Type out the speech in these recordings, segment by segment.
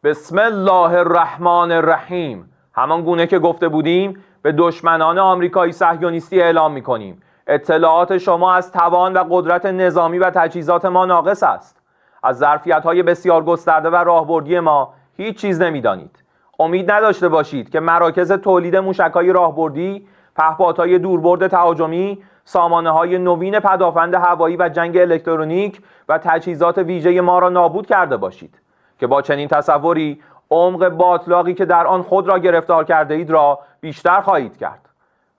بسم الله الرحمن الرحیم. همان گونه که گفته بودیم به دشمنان آمریکایی صهیونیستی اعلام می‌کنیم اطلاعات شما از توان و قدرت نظامی و تجهیزات ما ناقص است. از ظرفیت‌های بسیار گسترده و راهبردی ما هیچ چیز نمی‌دانید. امید نداشته باشید که مراکز تولید موشک‌های راهبردی، پهپادهای دوربرد تهاجمی، سامانه‌های نوین پدافند هوایی و جنگ الکترونیک و تجهیزات ویژه ما را نابود کرده باشید که با چنین تصوری عمق باطلاقی که در آن خود را گرفتار کرده اید را بیشتر خواهید کرد.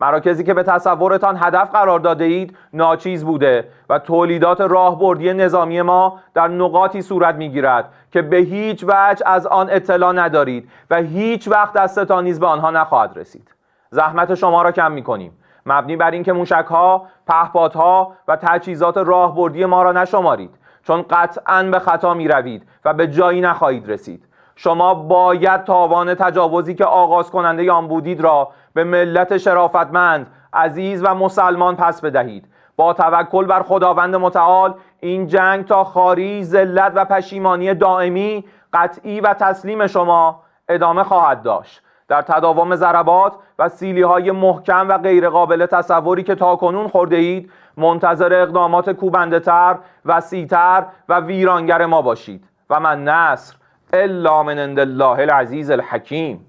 مراکزی که به تصورتان هدف قرار داده اید ناچیز بوده و تولیدات راهبردی نظامی ما در نقاطی صورت می‌گیرد که به هیچ وجه از آن اطلاع ندارید و هیچ وقت دستتان نیز به آنها نخواهد رسید. زحمت شما را کم می‌کنیم، مبنی بر اینکه موشک‌ها، پهپادها و تجهیزات راهبردی ما را نشمارید، چون قطعاً به خطا می‌روید و به جایی نخواهید رسید. شما باید تاوان تجاوزی که آغاز کننده آن بودید را به ملت شرافتمند، عزیز و مسلمان پس بدهید. با توکل بر خداوند متعال این جنگ تا خواری، ذلت و پشیمانی دائمی، قطعی و تسلیم شما ادامه خواهد داشت. در تداوم ضربات و سیلی‌های محکم و غیر قابل تصوری که تاکنون خورده اید منتظر اقدامات کوبنده‌تر، وسیع‌تر و ویرانگر ما باشید و من نصر الا من عند الله العزیز الحکیم.